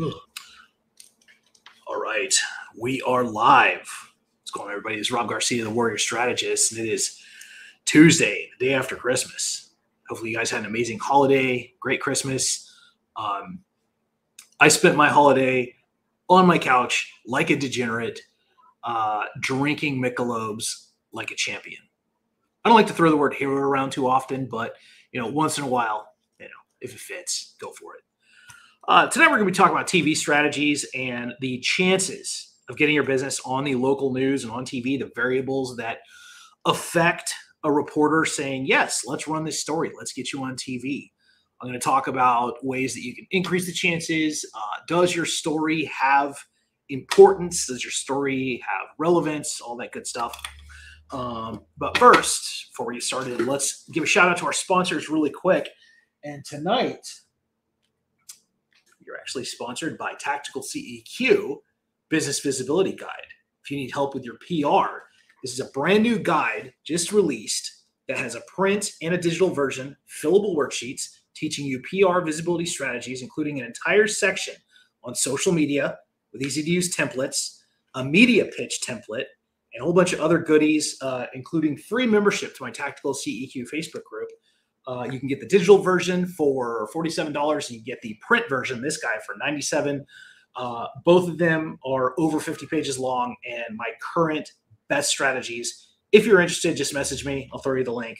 All right, we are live. What's going on, everybody? It's Rob Garcia, the Warrior Strategist, and it is Tuesday, the day after Christmas. Hopefully you guys had an amazing holiday, great Christmas. I spent my holiday on my couch like a degenerate, drinking Michelob's like a champion. I don't like to throw the word hero around too often, but once in a while, if it fits, go for it. Tonight we're going to be talking about TV strategies and the chances of getting your business on the local news and on TV, the variables that affect a reporter saying, yes, let's run this story. Let's get you on TV. I'm going to talk about ways that you can increase the chances. Does your story have importance? Does your story have relevance? All that good stuff. But first, before we get started, let's give a shout out to our sponsors really quick. And tonight, you're actually sponsored by Tactical CEQ Business Visibility Guide. If you need help with your PR, this is a brand new guide just released that has a print and a digital version, fillable worksheets, teaching you PR visibility strategies, including an entire section on social media with easy-to-use templates, a media pitch template, and a whole bunch of other goodies, including free membership to my Tactical CEQ Facebook group. You can get the digital version for $47, and you get the print version, this guy, for $97. Both of them are over 50 pages long, and my current best strategies. If you're interested, just message me. I'll throw you the link.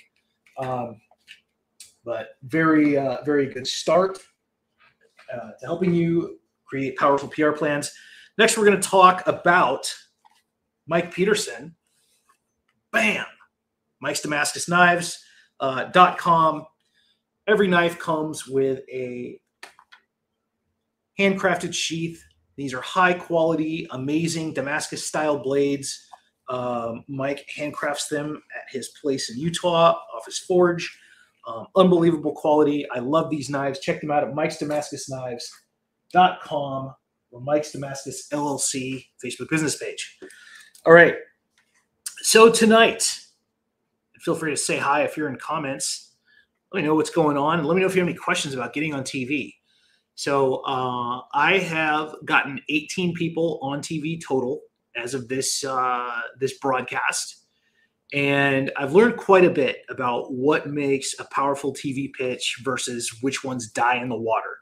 But very, very good start to helping you create powerful PR plans. Next, we're going to talk about Mike Peterson. Bam! Mike's Damascus Knives. .com. Every knife comes with a handcrafted sheath. These are high quality, amazing Damascus style blades. Mike handcrafts them at his place in Utah off his forge. Unbelievable quality. I love these knives. Check them out at mikesdamascusknives.com or Mike's Damascus LLC Facebook business page. All right. So tonight, feel free to say hi if you're in comments. Let me know what's going on. And let me know if you have any questions about getting on TV. So I have gotten 18 people on TV total as of this broadcast. And I've learned quite a bit about what makes a powerful TV pitch versus which ones die in the water.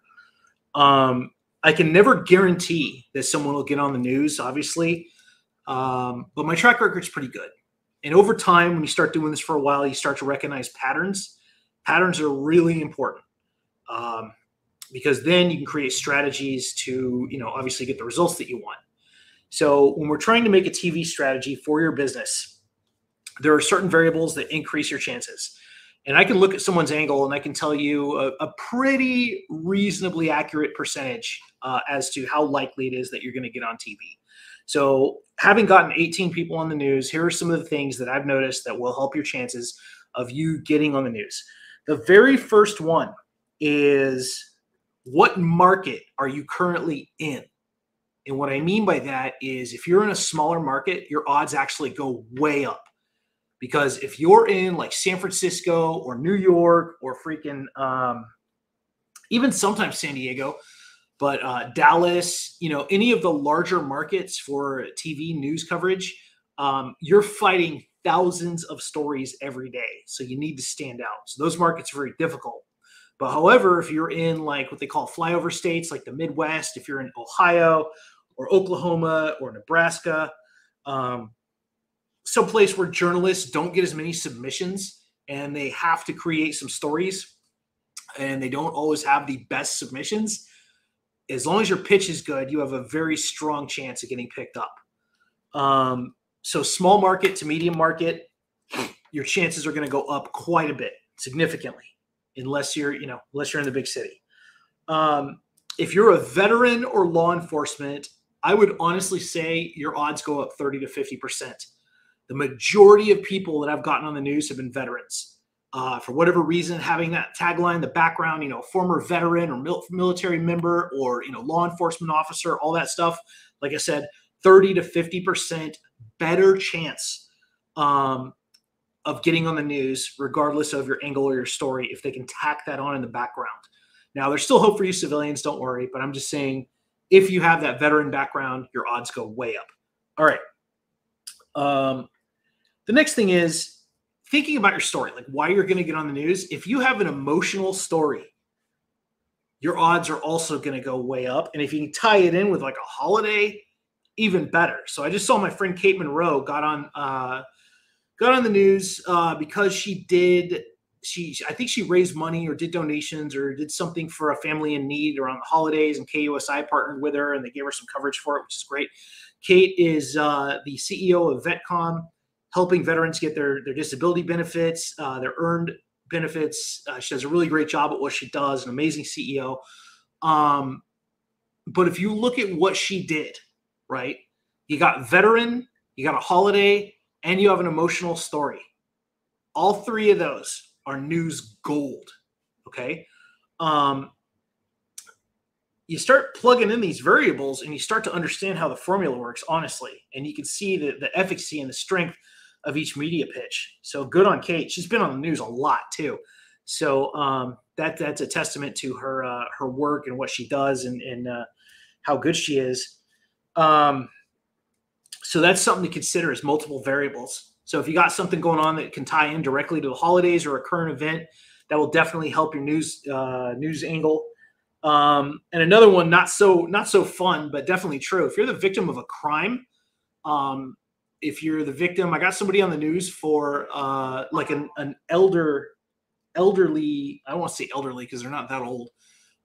I can never guarantee that someone will get on the news, obviously. But my track record is pretty good. And over time, when you start doing this for a while, you start to recognize patterns. Patterns are really important because then you can create strategies to, obviously get the results that you want. So when we're trying to make a TV strategy for your business, there are certain variables that increase your chances. And I can look at someone's angle and I can tell you a pretty reasonably accurate percentage as to how likely it is that you're going to get on TV. So having gotten 18 people on the news, here are some of the things that I've noticed that will help your chances of you getting on the news. The very first one is, what market are you currently in? And what I mean by that is, if you're in a smaller market, your odds actually go way up. Because if you're in like San Francisco or New York or freaking even sometimes San Diego, but Dallas, any of the larger markets for TV news coverage, you're fighting thousands of stories every day. So you need to stand out. So those markets are very difficult. But however, if you're in like what they call flyover states, like the Midwest, if you're in Ohio or Oklahoma or Nebraska, someplace where journalists don't get as many submissions and they have to create some stories and they don't always have the best submissions, as long as your pitch is good, you have a very strong chance of getting picked up. So small market to medium market, your chances are going to go up quite a bit, significantly, unless you're in the big city. If you're a veteran or law enforcement, I would honestly say your odds go up 30 to 50%. The majority of people that I've gotten on the news have been veterans. For whatever reason, having that tagline, the background, former veteran or military member or, law enforcement officer, all that stuff. Like I said, 30 to 50% better chance of getting on the news, regardless of your angle or your story, if they can tack that on in the background. Now, there's still hope for you civilians, don't worry, but I'm just saying if you have that veteran background, your odds go way up. All right. The next thing is thinking about your story, like why you're going to get on the news. If you have an emotional story, your odds are also going to go way up. And if you can tie it in with like a holiday, even better. So I just saw my friend Kate Monroe got on the news because I think she raised money or did donations or did something for a family in need around the holidays, and KUSI partnered with her and they gave her some coverage for it, which is great. Kate is the CEO of VetCom, helping veterans get their disability benefits, their earned benefits. She does a really great job at what she does, an amazing CEO. But if you look at what she did, right, you got veteran, you got a holiday, and you have an emotional story. All three of those are news gold, okay? You start plugging in these variables and you start to understand how the formula works, honestly. And you can see the efficacy and the strength of each media pitch. So good on Kate. She's been on the news a lot too. So that's a testament to her work and what she does and how good she is. So that's something to consider, is multiple variables. So if you got something going on that can tie in directly to the holidays or a current event, that will definitely help your news angle. And another one, not so fun, but definitely true. If you're the victim of a crime, if you're the victim, I got somebody on the news for like an elderly, I don't want to say elderly because they're not that old,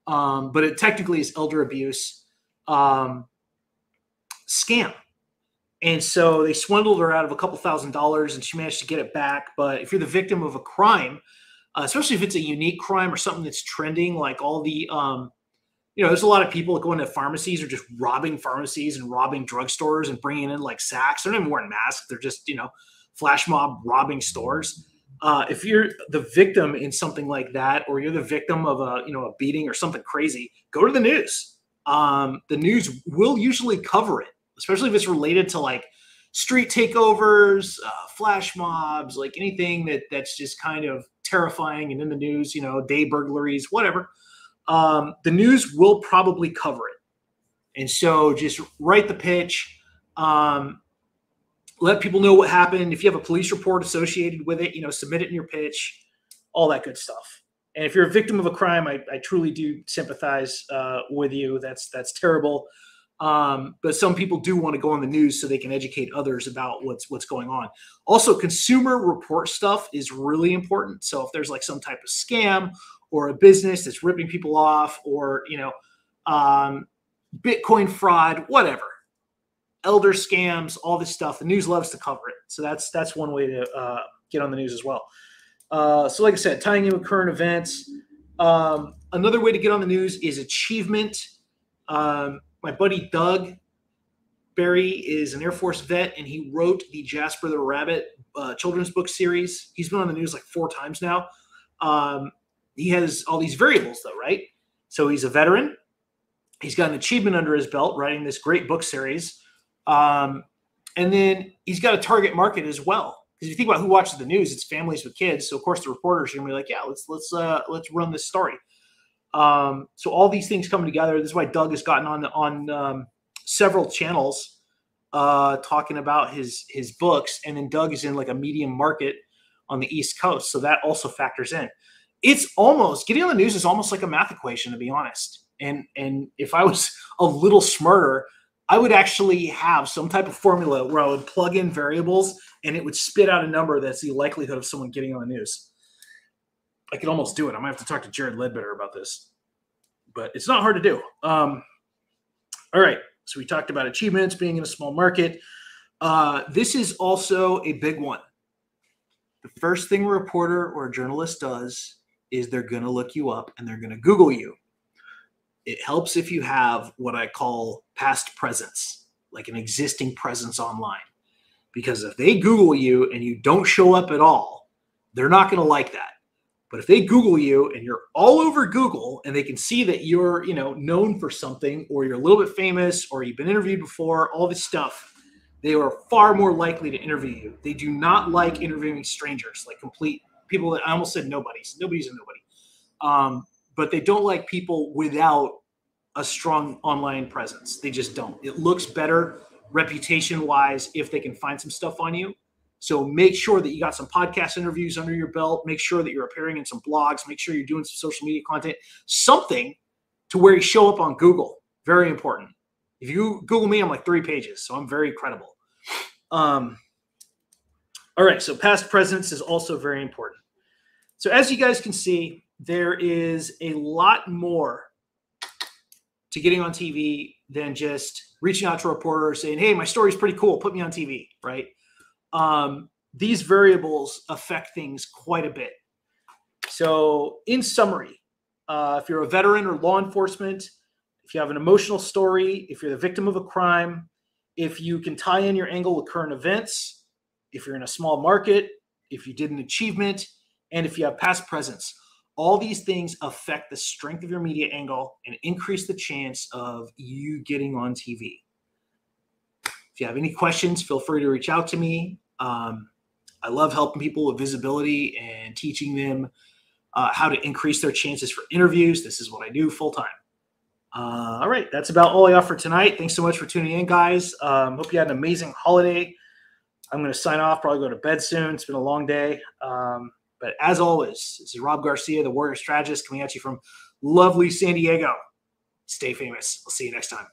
but it technically is elder abuse scam. And so they swindled her out of a couple $1,000s and she managed to get it back. But if you're the victim of a crime, especially if it's a unique crime or something that's trending, like all the, there's a lot of people that go into pharmacies or just robbing pharmacies and robbing drugstores and bringing in like sacks. They're not even wearing masks. They're just, flash mob robbing stores. If you're the victim in something like that, or you're the victim of a beating or something crazy, go to the news. The news will usually cover it, especially if it's related to like street takeovers, flash mobs, like anything that's just kind of terrifying and in the news, day burglaries, whatever. The news will probably cover it. And so just write the pitch, let people know what happened. If you have a police report associated with it, submit it in your pitch, all that good stuff. And if you're a victim of a crime, I truly do sympathize with you. That's terrible. But some people do want to go on the news so they can educate others about what's going on. Also, consumer report stuff is really important. So if there's like some type of scam or a business that's ripping people off, or Bitcoin fraud, whatever, elder scams, all this stuff, the news loves to cover it. So that's one way to get on the news as well. So like I said, tying in with current events. Another way to get on the news is achievement. My buddy Doug Barry is an Air Force vet, and he wrote the Jasper the Rabbit children's book series. He's been on the news like 4 times now. He has all these variables though, right? So he's a veteran. He's got an achievement under his belt writing this great book series. And then he's got a target market as well. Because if you think about who watches the news, it's families with kids. So of course the reporters are gonna be like, yeah, let's run this story. So all these things coming together. This is why Doug has gotten on several channels talking about his books. And then Doug is in like a medium market on the East Coast. So that also factors in. It's almost, getting on the news is almost like a math equation, to be honest. And if I was a little smarter, I would actually have some type of formula where I would plug in variables and it would spit out a number that's the likelihood of someone getting on the news. I could almost do it. I might have to talk to Jared Ledbetter about this, but it's not hard to do. All right. So we talked about achievements, being in a small market. This is also a big one. The first thing a reporter or a journalist does is they're going to look you up and they're going to Google you. It helps if you have what I call past presence, like an existing presence online. Because if they Google you and you don't show up at all, they're not going to like that. But if they Google you and you're all over Google and they can see that you're, known for something, or you're a little bit famous, or you've been interviewed before, all this stuff, they are far more likely to interview you. They do not like interviewing strangers, like complete people that I almost said nobodies. Nobody's a nobody. But they don't like people without a strong online presence. They just don't. It looks better reputation-wise if they can find some stuff on you. So make sure that you got some podcast interviews under your belt. Make sure that you're appearing in some blogs. Make sure you're doing some social media content, something to where you show up on Google. Very important. If you Google me, I'm like 3 pages, so I'm very credible. All right, so past presence is also very important. So as you guys can see, there is a lot more to getting on TV than just reaching out to a reporter saying, hey, my story's pretty cool, put me on TV, right? These variables affect things quite a bit. So in summary, if you're a veteran or law enforcement, if you have an emotional story, if you're the victim of a crime, if you can tie in your angle with current events, if you're in a small market, if you did an achievement, and if you have past presence, all these things affect the strength of your media angle and increase the chance of you getting on TV. If you have any questions, feel free to reach out to me. I love helping people with visibility and teaching them how to increase their chances for interviews. This is what I do full time. All right, that's about all I got for tonight. Thanks so much for tuning in, guys. Hope you had an amazing holiday. I'm going to sign off, probably go to bed soon. It's been a long day. But as always, this is Rob Garcia, the Warrior Strategist, coming at you from lovely San Diego. Stay famous. I'll see you next time.